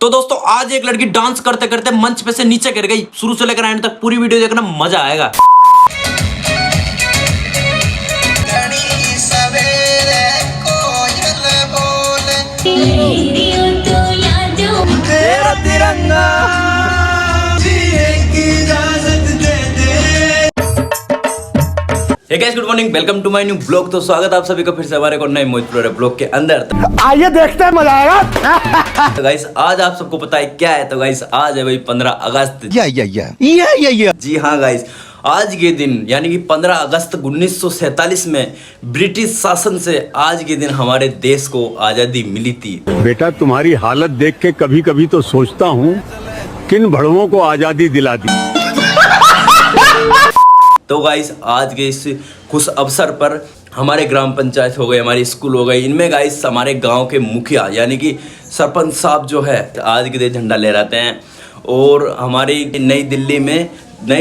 तो दोस्तों आज एक लड़की डांस करते करते मंच पे से नीचे गिर गई। शुरू से लेकर एंड तक पूरी वीडियो देखना, मजा आएगा। तेरा तिरंगा hey guys, good morning, welcome to my new blog. तो स्वागत आप सभी का फिर से हमारे को नए मोहित प्रोडक्ट ब्लॉग के अंदर। आइए देखते हैं, मजा आएगा। तो गाइस आज आप सबको पता है क्या है। तो गाइस आज है भाई 15 अगस्त। जी हाँ गाइस, आज के दिन यानी कि 15 अगस्त 1947 में ब्रिटिश शासन से आज के दिन हमारे देश को आजादी मिली थी। बेटा तुम्हारी हालत देख के कभी कभी तो सोचता हूँ किन भड़वों को आजादी दिला दी। तो गाइस आज के इस खुश अवसर पर हमारे ग्राम पंचायत हो गई, हमारी स्कूल हो गई, इनमें गाइस हमारे गांव के मुखिया यानी कि सरपंच साहब जो है आज के दिन झंडा लहराते हैं। और हमारी नई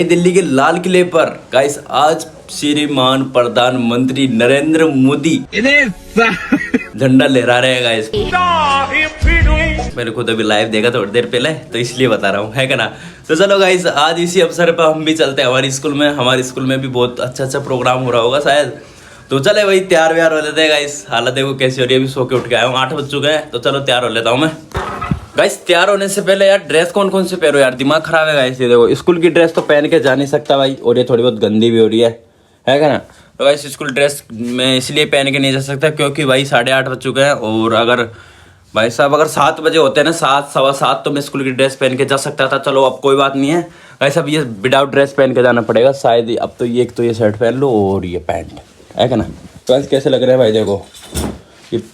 दिल्ली के लाल किले पर गाइस आज श्रीमान प्रधानमंत्री नरेंद्र मोदी झंडा लहरा रहे हैं गाइस। मैंने खुद अभी लाइव देखा थोड़ी देर पहले, तो इसलिए बता रहा हूँ, है क्या ना। तो चलो गाइस आज इसी अवसर पर हम भी चलते हैं हमारी स्कूल में। हमारी स्कूल में भी बहुत अच्छा प्रोग्राम हो रहा होगा शायद। तो चले भाई तैयार व्यार हो लेते हैं गाइस। हालत देखो कैसी हो रही है, अभी सो के उठ के आया हूँ, 8 बज चुके हैं। तो चलो तैयार हो लेता हूँ मैं। गाइस तैयार होने से पहले यार ड्रेस कौन कौन से पहनो यार, दिमाग खराब है गाइस। ये देखो स्कूल की ड्रेस तो पहन के जा नहीं सकता भाई, और ये थोड़ी बहुत गंदी भी हो रही है क्या ना। तो गाइस स्कूल ड्रेस में इसलिए पहन के नहीं जा सकता क्योंकि भाई 8:30 बज चुके हैं। और अगर भाई साहब अगर 7 बजे होते हैं ना, 7 सवा 7, तो मैं स्कूल की ड्रेस पहन के जा सकता था। चलो अब कोई बात नहीं है गाइस, अब ये विदाउट ड्रेस पहन के जाना पड़ेगा शायद। अब तो ये एक तो ये शर्ट पहन लो और ये पैंट, है क्या ना। तो गाइस कैसे लग रहे हैं भाई, देखो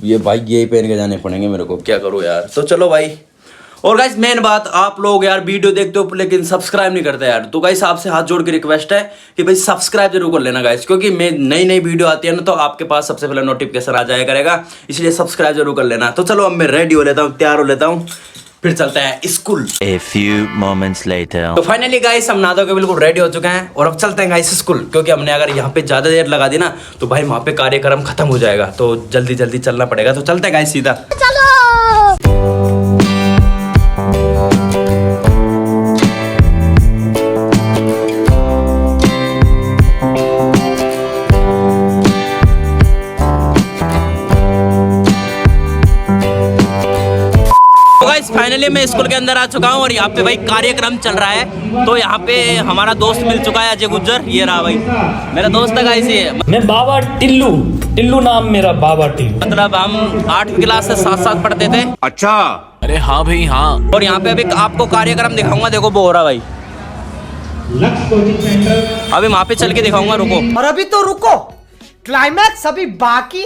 ये भाई यही पहन के जाने पड़ेंगे मेरे को, क्या करूँ यार। तो चलो भाई। और गाइस मेन बात, आप लोग यार वीडियो देखते हो लेकिन सब्सक्राइब नहीं करते यार। तो गाइस आपसे हाथ जोड़ के रिक्वेस्ट है कि भाई सब्सक्राइब जरूर कर लेना गाइस, क्योंकि मैं नई वीडियो आती है ना तो आपके पास सबसे पहले नोटिफिकेशन आ जाया करेगा, इसलिए सब्सक्राइब जरूर कर लेना। तो चलो अब मैं रेडी हो लेता हूँ, तैयार हो लेता हूँ, फिर चलते हैं school. A few moments later. तो फाइनली गाइस हम नहा धो के बिल्कुल रेडी हो चुके हैं और अब चलते हैं गाइस स्कूल, क्योंकि हमने अगर यहाँ पे ज्यादा देर लगा दी ना तो भाई वहाँ पे कार्यक्रम खत्म हो जाएगा। तो जल्दी चलना पड़ेगा। तो चलते हैं गाइस सीधा। फाइनली मैं स्कूल के अंदर आ चुका हूँ और यहाँ पे भाई कार्यक्रम चल रहा है। तो यहाँ पे हमारा दोस्त मिल चुका है अजय गुज्जर, ये रहा भाई मेरा दोस्त है गाइस। ये मैं बाबा टिल्लू नाम मेरा, बाबा टिल्लू। मतलब हम 8वीं क्लास से साथ पढ़ते थे। अच्छा, अरे हाँ भाई हाँ। और यहाँ पे अभी आपको कार्यक्रम दिखाऊंगा, देखो वो हो रहा भाई। अभी वहाँ पे चल के दिखाऊंगा, रुको। और अभी तो रुको, क्लाइमैक्स अभी बाकी।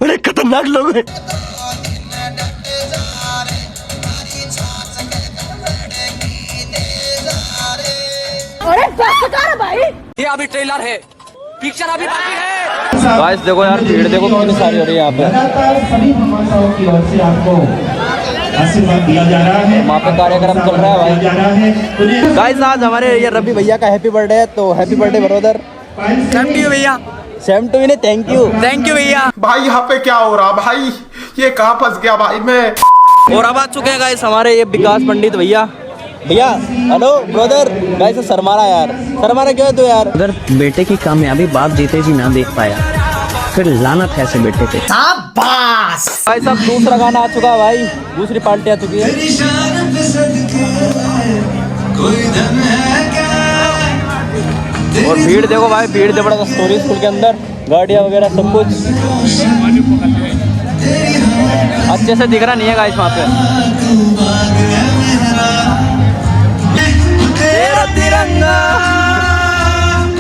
बड़े खतरनाक लोग हैं। अरे कर भाई, ये अभी ट्रेलर है, पिक्चर अभी बाकी है। गाइस देखो यार भीड़ देखो कितनी सारी हो रही है यहाँ पे। सभी माताओं की ओर से आपको आशीर्वाद दिया जा रहा है। वहाँ पे कार्यक्रम चल रहा है भाई। गाइस आज हमारे ये रवि भैया का हैप्पी बर्थडे है, तो happy birthday brother. Thank you भैया। Same to you, thank you भैया। भाई यहाँ पे क्या हो रहा भाई, ये कहाँ फंस गया भाई मैं। और अब आ चुके हैं गाइस हमारे ये विकास पंडित भैया। Hello brother. गाइस शर्मा रहा यार, शर्मा क्यों है तू यार। अगर बेटे की कामयाबी बाप जीते जी ना देख पाया फिर लानत है ऐसे बेटे पे। शाबाश। भाई साहब दूसरा गाना आ चुका है भाई, दूसरी पार्टी आ चुकी है। और भीड़ देखो भाई, भीड़ जबरदस्त स्टोरी स्कूल के अंदर, गाड़ियाँ वगैरह सब कुछ अच्छे से दिख रहा नहीं है गाइस वहाँ पे। तेरा तिरंगा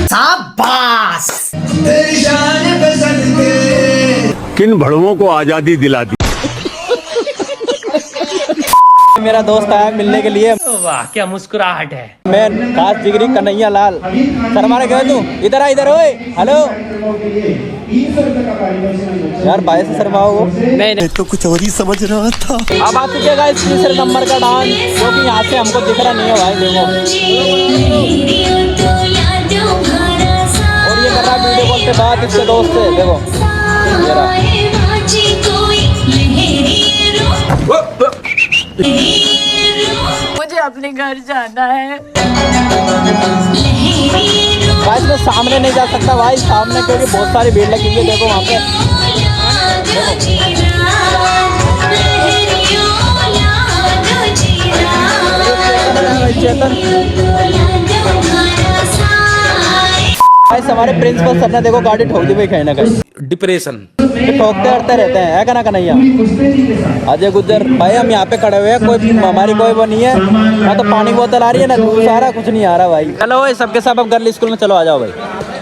शाबाश। किन भड़वों को आजादी दिला दी। मेरा दोस्त आया मिलने के लिए। वाह क्या मुस्कुराहट है। मैं खास जिगरी कन्हैया लाल शर्माने गए तू। इधर आ इधर। ओए हेलो यार, भाई से शर्माओ वो। नहीं तो कुछ और ही समझ रहा था। अब आ चुकेगा इस तीसरे नंबर का डांस, जो कि यहाँ से हमको दिख रहा नहीं है भाई। देखो, और ये कर रहा है वीडियो कॉल पे बात इसके दोस्त से। देखो मुझे अपने घर जाना है। भाई मैं सामने नहीं जा सकता भाई, सामने क्योंकि बहुत सारी भीड़ लगी हुई है। देखो वहाँ पे भाई हमारे प्रिंसिपल सर ने देखो गाड़ी ठोक दी भाई कहीं ना कहीं। डिप्रेशन ठोकते हटते रहते हैं, है ना नहीं। अजय गुज्जर भाई हम यहाँ पे खड़े हुए हैं, कोई हमारी कोई वो नहीं है ना, तो पानी की बोतल आ रही है ना सारा कुछ नहीं आ रहा भाई। चलो भाई सबके सब अब गर्ल स्कूल में चलो आ जाओ भाई।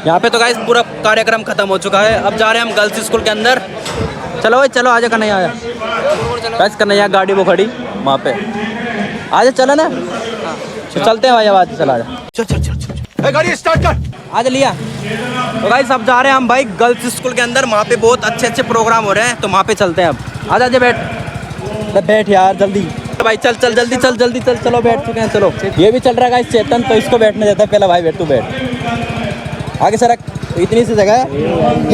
यहाँ पे तो गाइस पूरा कार्यक्रम खत्म हो चुका है, अब जा रहे हैं हम गर्ल्स स्कूल के अंदर। चलो भाई चलो आजा कन्हैया, आजा गाइस कन्हैया गाड़ी वो खड़ी वहाँ पे, आजा चलो ना तो चलते हैं भाई। अब आज चला जा, गाड़ी स्टार्ट कर। आज लिया तो गाइस अब जा रहे हैं हम भाई गर्ल्स स्कूल के अंदर। वहाँ पे बहुत अच्छे अच्छे प्रोग्राम हो रहे हैं, तो वहाँ पे चलते हैं अब। आजा आजा बैठ यार जल्दी भाई, चल चल जल्दी चल जल्दी चल। चलो बैठ चुके हैं, चलो ये भी चल रहा है गाइस चेतन, तो इसको बैठने देता है पहला। भाई बैठ, तू बैठ आगे सरक, इतनी सी जगह है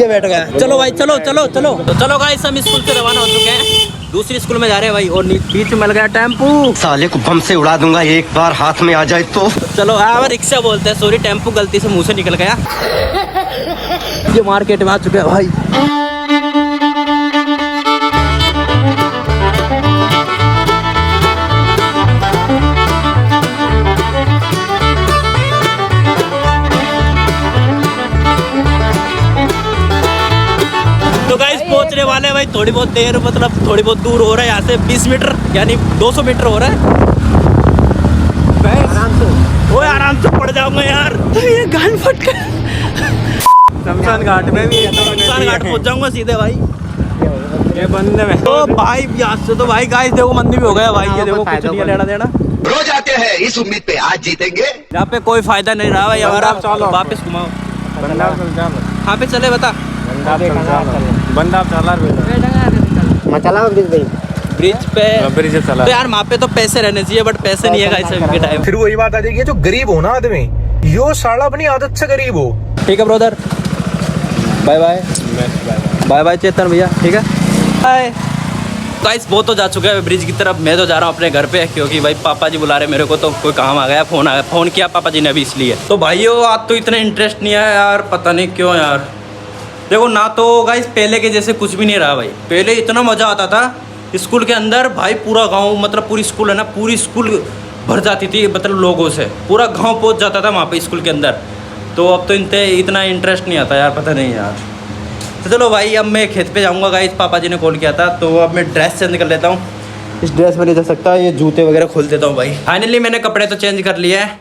ये बैठ गया। चलो भाई चलो चलो चलो। तो चलो गाइस हम स्कूल से रवाना हो चुके हैं, दूसरी स्कूल में जा रहे हैं भाई। और बीच में मिल गया टेम्पू, साले को बम से उड़ा दूंगा एक बार हाथ में आ जाए तो। चलो हाँ रिक्शा बोलते हैं, सॉरी टेम्पू गलती से मुंह से निकल गया। ये मार्केट में आ चुके हैं भाई। तो गाइस पहुंचने वाले हैं भाई, थोड़ी बहुत देर, मतलब थोड़ी बहुत दूर हो रहा है यहाँ से, 20 मीटर यानी 200 मीटर हो रहा है। आराम से ओए आराम से पड़ जाऊंगा यार, तो ये गान फट कर शमशान घाट में भी, शमशान घाट पहुंच जाऊंगा सीधे भाई ये बंदे में। तो भाई यहाँ से तो भाई गाइस देखो मंदिर भी हो गया भाई। ये देखो कुछ नहीं लेना देना, रोज आते हैं इस उम्मीद पे आज जीतेंगे। यहाँ पे कोई फायदा नहीं रहा भाई हमारा। वापस घुमाओ, कहाँ पे चले बता। ब्रिज पे तो यार वहाँ पे तो पैसे रहने चाहिए, बट पैसे नहीं है गाइस अभी के टाइम। फिर वही बात आ जाएगी, जो गरीब हो ना आदमी, यो साला अपनी आदत से गरीब हो। ठीक है brother, bye bye bye bye Chetan भैया, ठीक है बाय। गाइस वो तो जा चुके हैं ब्रिज की तरफ, मैं तो जा रहा हूँ अपने घर पे, क्योंकि भाई पापा जी बुला रहे मेरे को, तो कोई काम आ गया, फोन किया पापा जी ने अभी इसलिए। तो भाइयों आज तो इतना इंटरेस्ट नहीं है यार, पता नहीं क्यों यार। देखो ना तो गाइस पहले के जैसे कुछ भी नहीं रहा भाई। पहले इतना मज़ा आता था स्कूल के अंदर भाई, पूरा गांव मतलब पूरी स्कूल है ना, पूरी स्कूल भर जाती थी, मतलब लोगों से पूरा गांव पहुंच जाता था वहाँ पे स्कूल के अंदर। तो अब तो इतना इंटरेस्ट नहीं आता यार, पता नहीं यार। तो चलो भाई अब मैं खेत पे जाऊँगा गाइस, पापा जी ने कॉल किया था, तो अब मैं ड्रेस चेंज कर लेता हूँ। इस ड्रेस में नहीं जा सकता, ये जूते वगैरह खोल देता हूँ भाई। फाइनली मैंने कपड़े तो चेंज कर लिए हैं।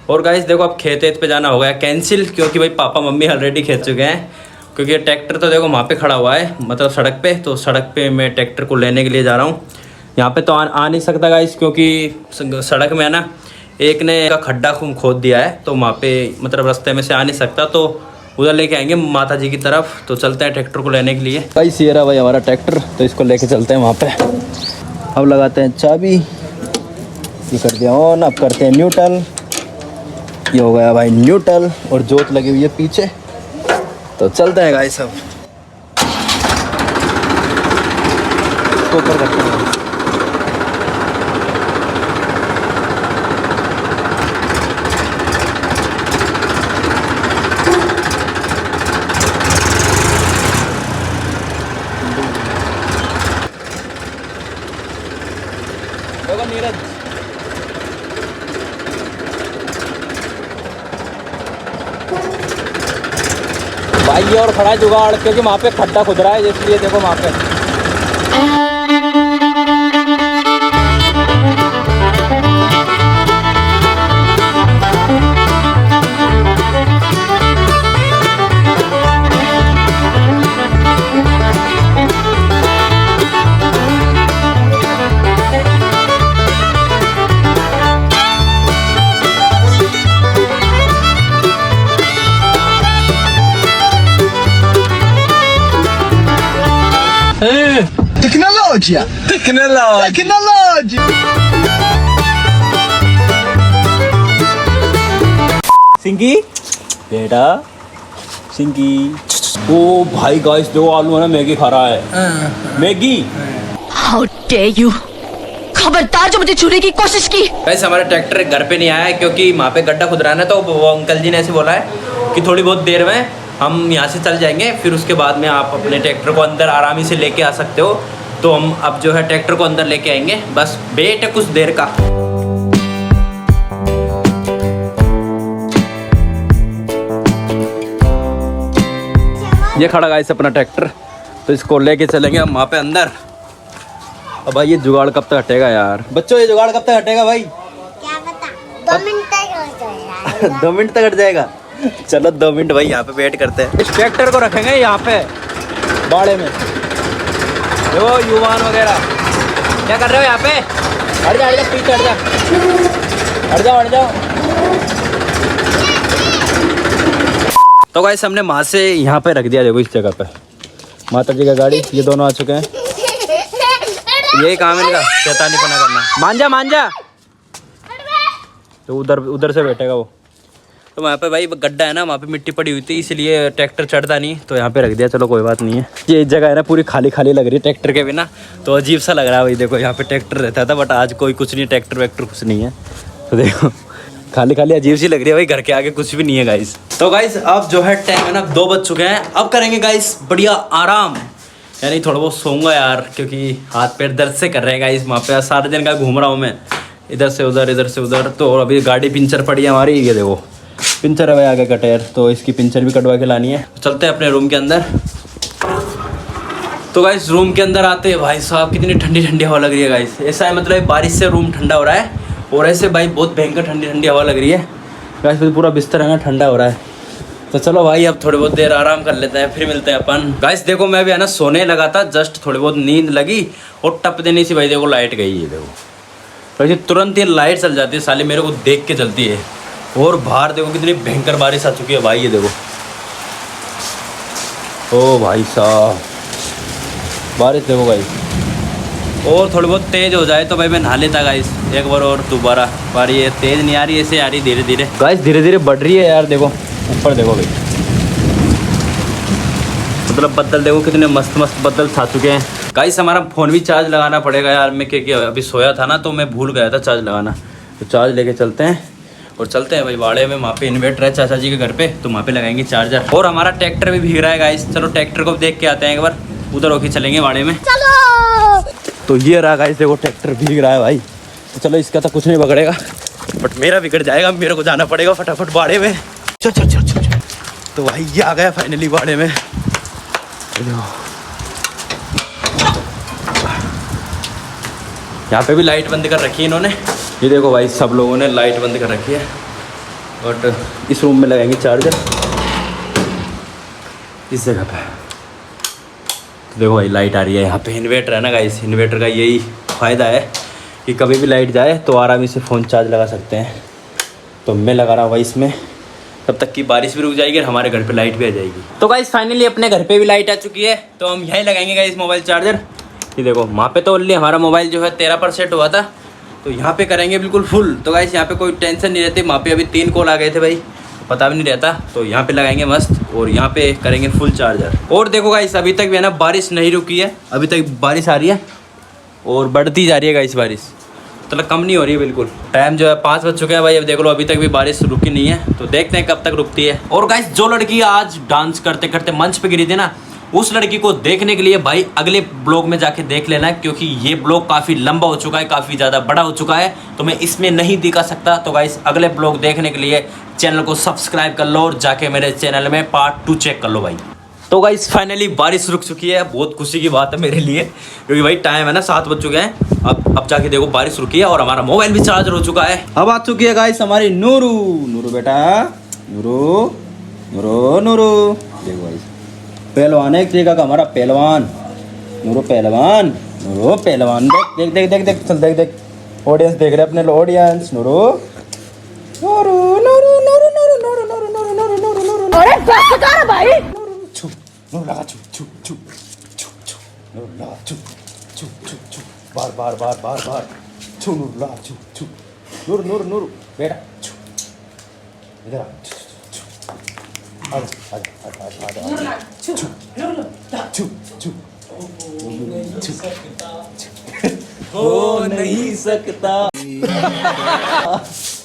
और गाइस देखो अब खेत पे जाना हो गया कैंसिल, क्योंकि भाई पापा मम्मी ऑलरेडी खेत चुके हैं, क्योंकि ट्रैक्टर तो देखो वहाँ पे खड़ा हुआ है, मतलब सड़क पे। तो सड़क पे मैं ट्रैक्टर को लेने के लिए जा रहा हूँ। यहाँ पे तो आ नहीं सकता गाइस, क्योंकि सड़क में है ना एक ने का खड्डा खोद दिया है, तो वहाँ पे मतलब रास्ते में से आ नहीं सकता, तो उधर लेके आएंगे माता जी की तरफ। तो चलते हैं ट्रैक्टर को लेने के लिए। भाई सियरा भाई हमारा ट्रैक्टर, तो इसको लेके चलते हैं वहाँ पे। अब लगाते हैं चाबी, ये कर दिया ऑन, अब करते हैं न्यूट्रल। ये हो गया भाई न्यूट्रल, और जोत लगी हुई है पीछे। तो चलते हैं गाइस अब इसको ऊपर करते हैं। नीरज भाई ये और खड़ा है जुगाड़, क्योंकि वहाँ पे खड्डा खुद रहा है, इसलिए देखो वहाँ पे। सिंकी बेटा सिंकी। ओ भाई गाइस देखो आलू है ना मैगी खा रहा है। मैगी हाउ डेयर यू, खबरदार जो मुझे छूने की कोशिश की। वैसे हमारा ट्रैक्टर घर पे नहीं आया है क्योंकि वहाँ पे गड्ढा खुद रहा है ना, तो वो अंकल जी ने ऐसे बोला है कि थोड़ी बहुत देर में हम यहाँ से चल जाएंगे, फिर उसके बाद में आप अपने ट्रैक्टर को अंदर आरामी से लेके आ सकते हो। तो हम अब जो है ट्रैक्टर को अंदर लेके आएंगे, बस वेट है कुछ देर का। ये खड़ा गाइस अपना ट्रैक्टर, तो इसको लेके चलेंगे हम वहाँ पे अंदर। अब भाई ये जुगाड़ कब तक हटेगा यार? बच्चों ये जुगाड़ कब तक हटेगा भाई? क्या पता, 2 मिनट तक हो जाएगा। 2 मिनट तक हट जाएगा। चलो 2 मिनट भाई यहाँ पे वेट करते हैं। इस ट्रैक्टर को रखेंगे यहाँ पे बाड़े में। वो युवान वगैरह क्या कर रहे हो यहाँ पे? हट जा पीछे हट जा हट जाओ। तो गाइस हमने वहाँ से यहाँ पे रख दिया, देखो इस जगह पे माता जी का गाड़ी, ये दोनों आ चुके हैं। यही काम है इनका, शैतानी पना करना। मान जा तो उधर से बैठेगा वो। तो वहाँ पे भाई गड्ढा है ना, वहाँ पे मिट्टी पड़ी हुई थी, इसलिए ट्रैक्टर चढ़ता नहीं, तो यहाँ पे रख दिया। चलो कोई बात नहीं है। ये जगह है ना पूरी खाली खाली लग रही है ट्रैक्टर के बिना, तो अजीब सा लग रहा है भाई। देखो यहाँ पे ट्रैक्टर रहता था, बट आज कोई कुछ नहीं, ट्रैक्टर वैक्टर कुछ नहीं है। तो देखो खाली खाली अजीब सी लग रही है भाई, घर के आगे कुछ भी नहीं है गाइस। तो गाइस अब जो है टाइम है ना 2 बज चुके हैं, अब करेंगे गाइस बढ़िया आराम, यानी थोड़ा बहुत सोऊंगा यार, क्योंकि हाथ पैर दर्द से कर रहे हैं गाइस। वहाँ पे सारे दिन का घूम रहा हूँ मैं, इधर से उधर। तो अभी गाड़ी पिंचर पड़ी है हमारी, ये देखो पिंचर है भाई आगे का टायर, तो इसकी पिंचर भी कटवा के लानी है। चलते हैं अपने रूम के अंदर। तो गाइस रूम के अंदर आते हैं, भाई साहब कितनी ठंडी ठंडी हवा लग रही है गाइस। ऐसा है मतलब बारिश से रूम ठंडा हो रहा है, और ऐसे भाई बहुत भयंकर ठंडी ठंडी हवा लग रही है गाइस। पूरा बिस्तर है ना ठंडा हो रहा है। तो चलो भाई अब थोड़ी बहुत देर आराम कर लेते हैं, फिर मिलते हैं अपन। गाइस देखो मैं भी है ना सोने लगा था, जस्ट थोड़ी बहुत नींद लगी और टप देनी सी भाई, देखो लाइट गई है। देखो वैसे तुरंत ही लाइट चल जाती है साली, मेरे को देख के चलती है। और बाहर देखो कितनी भयंकर बारिश आ चुकी है भाई, ये देखो। ओ भाई साहब बारिश देखो भाई, और थोड़ी बहुत तेज़ हो जाए तो भाई मैं नहा लेता गाइस एक बार और दोबारा। पर ये तेज़ नहीं आ रही, ऐसे आ रही धीरे धीरे गाइस, धीरे धीरे बढ़ रही है यार। देखो ऊपर देखो भाई, मतलब बदल देखो कितने मस्त मस्त बदल छा चुके हैं गाइस। हमारा फ़ोन भी चार्ज लगाना पड़ेगा यार, मैं क्योंकि अभी सोया था ना, तो मैं भूल गया था चार्ज लगाना। तो चार्ज लेके चलते हैं और चलते हैं भाई वाड़े में, वहाँ पे इन्वर्टर है चाचा जी के घर पे, तो वहाँ पे लगाएंगे चार्जर। और हमारा ट्रैक्टर भी भीग रहा है गाइस, चलो ट्रैक्टर को देख के आते हैं एक बार, उधर होके चलेंगे वाड़े में। तो ये रहा गाइस, देखो ट्रैक्टर भीग रहा है भाई। तो चलो इसका तो कुछ नहीं बिगड़ेगा, बट मेरा बिगड़ जाएगा, मेरे को जाना पड़ेगा फटाफट बाड़े में। चल चल चल चल। तो भाई ये आ गया फाइनली बाड़े में। यहाँ पे भी लाइट बंद कर रखी है इन्होंने, ये देखो भाई सब लोगों ने लाइट बंद कर रखी है। बट इस रूम में लगाएंगे चार्जर, इस जगह पे। तो देखो भाई लाइट आ रही है यहाँ पे, इन्वर्टर है ना गाइस, इन्वर्टर का यही फ़ायदा है कि कभी भी लाइट जाए तो आराम से फ़ोन चार्ज लगा सकते हैं। तो मैं लगा रहा हूँ भाई इसमें, तब तक की बारिश भी रुक जाएगी और हमारे घर पे लाइट भी आ जाएगी। तो गाइस फाइनली अपने घर पे भी लाइट आ चुकी है, तो हम यहीं लगाएंगे गाइस मोबाइल चार्जर। ये देखो वहाँ पे तो ओनली हमारा मोबाइल जो है 13% हुआ था, तो यहाँ पे करेंगे बिल्कुल फुल। तो गाइस यहाँ पे कोई टेंशन नहीं रहती, वहाँ पे अभी 3 कॉल आ गए थे भाई, पता भी नहीं रहता। तो यहाँ पे लगाएंगे मस्त, और यहाँ पे करेंगे फुल चार्जर। और देखो गाइस अभी तक भी है ना बारिश नहीं रुकी है, अभी तक बारिश आ रही है और बढ़ती जा रही है गाइस बारिश, मतलब कम नहीं हो रही है बिल्कुल। टाइम जो है 5 बज चुके हैं भाई, अब देख लो अभी तक भी बारिश रुकी नहीं है, तो देखते हैं कब तक रुकती है। और गाइस जो लड़की आज डांस करते करते मंच पे गिरी थी ना, उस लड़की को देखने के लिए भाई अगले ब्लॉग में जाके देख लेना, क्योंकि ये ब्लॉग काफ़ी लंबा हो चुका है, काफ़ी ज़्यादा बड़ा हो चुका है, तो मैं इसमें नहीं दिखा सकता। तो गाइस अगले ब्लॉग देखने के लिए चैनल को सब्सक्राइब कर लो और जाके मेरे चैनल में पार्ट 2 चेक कर लो भाई। तो गाइस फाइनली बारिश रुक चुकी है, बहुत खुशी की बात है मेरे लिए, क्योंकि भाई टाइम है ना 7 बज चुके हैं। अब जाके देखो बारिश रुकी है और हमारा मोबाइल भी चार्जर हो चुका है। अब आ चुकी है गाइस हमारी नूरू। नूरू बेटा, नूरू नूरू नूरू, देखो गाइस पहलवान है एक तरीका का हमारा पहलवान, नूरू पहलवान, नूरू पहलवान। देख देख देख देख चल, देख देख ऑडियंस देख रहे अपने audience. Nuru Nuru Nuru Nuru Nuru Nuru Nuru Nuru Nuru Nuru Nuru, अरे बस कर भाई, नूरू लगा छू छू छू छू छू, नूरू लगा छू छू छू छू बार बार बार बार बार छू नूर ला छू छू नूर नूर नूर बेटा छू इधर आ छू छू आजा छू छू छू हो नहीं सकता।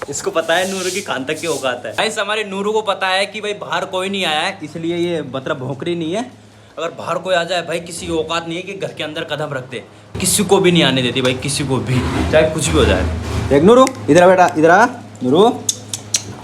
इसको पता है नूरू की खान तक की औकात है। गाइस हमारे नूरू को पता है कि भाई बाहर कोई नहीं आया है, इसलिए ये मतलब भौंकरी नहीं है। अगर बाहर कोई आ जाए भाई किसी की औकात नहीं है कि घर के अंदर कदम रख दे, किसी को भी नहीं आने देती भाई, किसी को भी, चाहे कुछ भी हो जाए। देख नूरू इधर आ बेटा, इधर आ नूरू।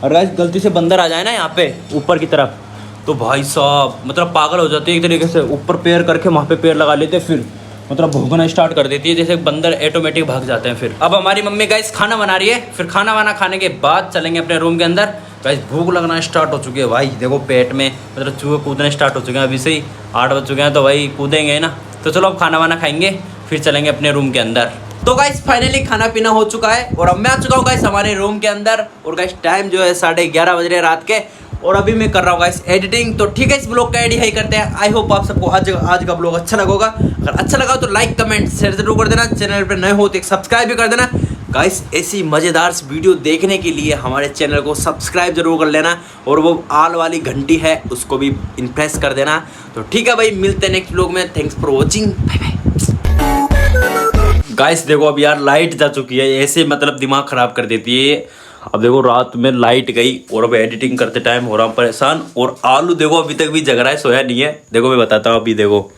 और गाइस गलती से बंदर आ जाए ना यहाँ पे ऊपर की तरफ तो भाई साहब मतलब पागल हो जाती है एक तरीके से, ऊपर पैर करके वहाँ पे पैर लगा लेते, फिर मतलब भौंकना स्टार्ट कर देती है, जैसे बंदर ऑटोमेटिक भाग जाते हैं। फिर अब हमारी मम्मी गाइस खाना बना रही है, फिर खाना वाना खाने के बाद चलेंगे अपने रूम के अंदर। गाइस भूख लगना स्टार्ट हो चुकी है भाई, देखो पेट में मतलब चूहे कूदने स्टार्ट हो चुके हैं, अभी से ही 8 बज चुके हैं तो भाई कूदेंगे ना। तो चलो अब खाना वाना खाएंगे फिर चलेंगे अपने रूम के अंदर। तो गाइस फाइनली खाना पीना हो चुका है और अब मैं आ चुका हूँ गाइस हमारे रूम के अंदर। और गाइस टाइम जो है 11:30 बज रहे रात के, और अभी मैं कर रहा हूँ गाइस एडिटिंग। तो ठीक है इस ब्लॉग का एडिट करते हैं। आई होप आप सबको आज का ब्लॉग अच्छा लगा होगा। अगर अच्छा लगा तो लाइक कमेंट शेयर जरूर कर देना, चैनल पर नए हो तो एक सब्सक्राइब भी कर देना। गाइस ऐसी मज़ेदार वीडियो देखने के लिए हमारे चैनल को सब्सक्राइब जरूर कर लेना, और वो आल वाली घंटी है उसको भी इम्प्रेस कर देना। तो ठीक है भाई, मिलते हैं नेक्स्ट ब्लॉग में। Thanks for watching, bye bye. Guys देखो अब यार लाइट जा चुकी है, ऐसे मतलब दिमाग खराब कर देती है। अब देखो रात में लाइट गई और अब एडिटिंग करते टाइम हो रहा हूँ परेशान। और आलू देखो अभी तक भी जग रहा है, सोया नहीं है। देखो मैं बताता हूँ, अभी देखो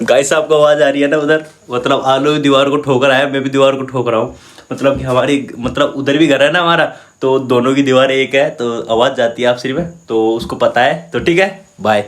गाइस आपको आवाज आ रही है ना उधर, मतलब आलू दीवार को ठोक रहा है, मैं भी दीवार को ठोक रहा हूँ। मतलब कि हमारी मतलब उधर भी घर है ना हमारा, तो दोनों की दीवार एक है तो आवाज जाती है आप सिर्फ में, तो उसको पता है। तो ठीक है बाय।